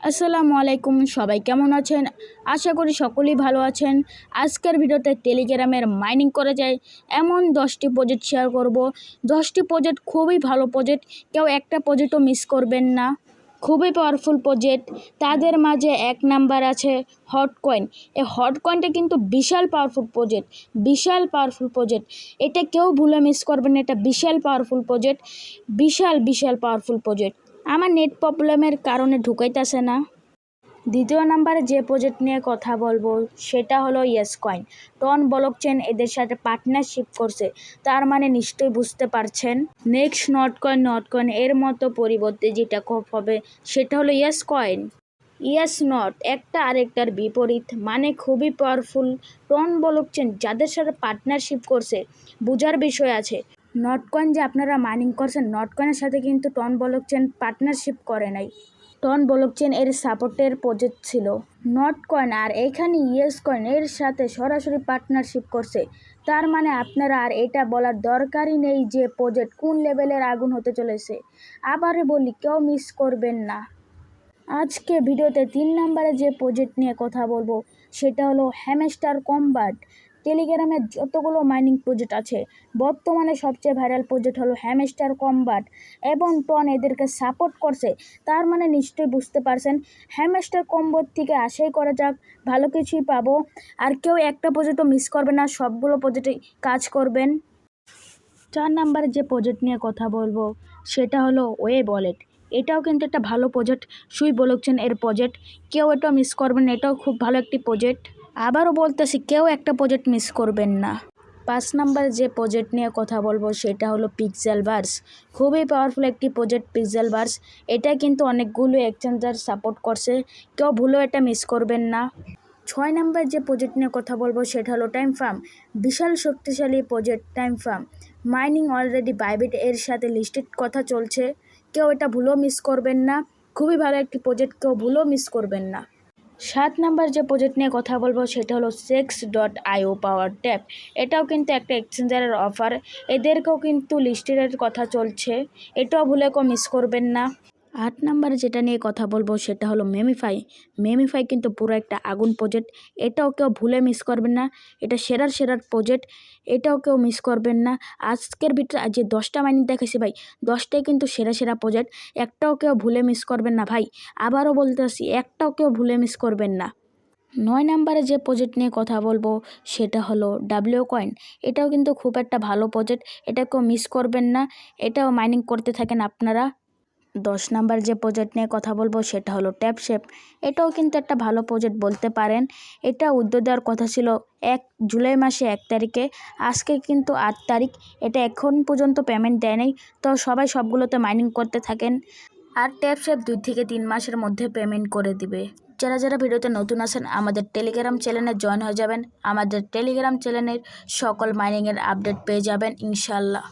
আসসালামু আলাইকুম, সবাই কেমন আছেন? আশা করি সকলেই ভালো আছেন। আজকের ভিডিওতে টেলিগ্রামের মাইনিং করা যায় এমন 10টি প্রজেক্ট শেয়ার করব। 10টি প্রজেক্ট খুবই ভালো প্রজেক্ট, কেউ একটা প্রজেক্টও মিস করবেন না। খুবই পাওয়ারফুল প্রজেক্ট। তাদের মাঝে এক নাম্বার আছে হট কয়েন। এই হট কয়েনটা কিন্তু বিশাল পাওয়ারফুল প্রজেক্ট, বিশাল পাওয়ারফুল প্রজেক্ট। এটা কেউ ভুলে মিস করবেন না, এটা বিশাল পাওয়ারফুল প্রজেক্ট, বিশাল বিশাল পাওয়ারফুল প্রজেক্ট। আমার নেট প্রবলেমের কারণে ঢুকাইতেছে না। দ্বিতীয় নাম্বারে যে প্রজেক্ট নিয়ে কথা বলবো সেটা হলো ইয়েস কয়েন। টন ব্লকচেন এদের সাথে পার্টনারশিপ করছে, তার মানে নিশ্চয়ই বুঝতে পারছেন। নেক্সট নট কয়েন এর মতো পরিবর্তে যেটা হবে সেটা হলো ইয়েস কয়েন। ইয়েস নট একটা আরেকটার বিপরীত, মানে খুবই পাওয়ারফুল। টন ব্লকচেন যাদের সাথে পার্টনারশিপ করছে বোঝার বিষয় আছে। নট কয়েন যে আপনারা মাইনিং করছেন, নট কয়েনের সাথে কিন্তু টন ব্লকচেন পার্টনারশিপ করে নাই। টন ব্লকচেন এর সাপোর্টের প্রজেক্ট ছিল নট কয়েন, আর এখানে ইয়েস কয়েন এর সাথে সরাসরি পার্টনারশিপ করছে। তার মানে আপনারা আর এটা বলার দরকারই নেই যে প্রজেক্ট কোন লেভেলের আগুন হতে চলেছে। আবারও বলি, কেউ মিস করবেন না। আজকে ভিডিওতে 3 নম্বরে যে প্রজেক্ট নিয়ে কথা বলবো সেটা হলো হ্যামস্টার কম্বাট। টেলিগ্রামের যতগুলো মাইনিং প্রজেক্ট আছে বর্তমানে সবচেয়ে ভাইরাল প্রজেক্ট হলো হ্যামস্টার কম্বাট, এবং টন এদেরকে সাপোর্ট করছে। তার মানে নিশ্চয়ই বুঝতে পারছেন হ্যামস্টার কম্বাট থেকে আশাই করা যাক ভালো কিছুই পাবো। আর কেউ একটা প্রজেক্টও মিস করবে না, সবগুলো প্রজেক্টে কাজ করবেন। 4 নাম্বারে যে প্রজেক্ট নিয়ে কথা বলবো সেটা হলো ওয়েব ওয়ালেট। এটাও কিন্তু একটা ভালো প্রজেক্ট, সুই ব্লকচেন এর প্রজেক্ট। কেউ এটাও মিস করবেন না, এটাও খুব ভালো একটি প্রজেক্ট। আবারও বলতেছি, কেউ একটা প্রজেক্ট মিস করবেন না। 5 নাম্বার যে প্রজেক্ট নিয়ে কথা বলবো সেটা হলো পিক্সেলভার্স। খুবই পাওয়ারফুল একটি প্রজেক্ট পিক্সেলভার্স। এটা কিন্তু অনেকগুলো এক্সচেঞ্জার সাপোর্ট করছে, কেউ ভুলেও এটা মিস করবেন না। 6 নাম্বার যে প্রজেক্ট নিয়ে কথা বলবো সেটা হলো টাইম ফার্ম। বিশাল শক্তিশালী project time farm. Mining already Bybit এর সাথে লিস্টেড কথা চলছে, কেউ এটা ভুলেও মিস করবেন না। খুবই ভালো একটি প্রজেক্ট, কেউ ভুলেও মিস করবেন না। 7 নাম্বার যে প্রজেক্ট নিয়ে কথা বলবো সেটা হলো sex.io পাওয়ার ট্যাপ। এটাও কিন্তু একটা এক্সচেঞ্জারের অফার, এদেরকেও কিন্তু লিস্টেডের কথা চলছে, এটাও ভুলে কেউ মিস করবেন না। 8 নাম্বারে যেটা নিয়ে কথা বলবো সেটা হলো মেমিফাই। মেমিফাই কিন্তু পুরো একটা আগুন প্রজেক্ট, এটাও কেউ ভুলে মিস করবেন না। এটা সেরার প্রজেক্ট, এটাও কেউ মিস করবেন না। আজকের ভিতরে যে 10টা মাইনিং দেখেছি ভাই, 10টাই কিন্তু সেরা প্রজেক্ট, একটাও কেউ ভুলে মিস করবেন না ভাই। আবারও বলতেছি, একটাও কেউ ভুলে মিস করবেন না। 9 নাম্বারে যে প্রজেক্ট নিয়ে কথা বলবো সেটা হলো ডাব্লিউ কয়েন। এটাও কিন্তু খুব একটা ভালো প্রজেক্ট, এটা কেউ মিস করবেন না, এটাও মাইনিং করতে থাকেন আপনারা। 10 নাম্বার যে প্রজেক্ট নিয়ে কথা বলবো সেটা হলো ট্যাপশেপ। এটাও কিন্তু একটা ভালো প্রজেক্ট বলতে পারেন। এটা উদ্যোগ দেওয়ার কথা ছিল জুলাই মাসে 1 তারিখে, আজকে কিন্তু 8 তারিখ। এটা এখন পর্যন্ত পেমেন্ট দেয় নাই, তো সবাই সবগুলোতে মাইনিং করতে থাকেন। আর ট্যাপশেপ 2 থেকে 3 মাসের মধ্যে পেমেন্ট করে দিবে। যারা ভিডিওতে নতুন আছেন আমাদের টেলিগ্রাম চ্যানেলে জয়েন হয়ে যাবেন। আমাদের টেলিগ্রাম চ্যানেলের সকল মাইনিংয়ের আপডেট পেয়ে যাবেন ইনশাল্লাহ।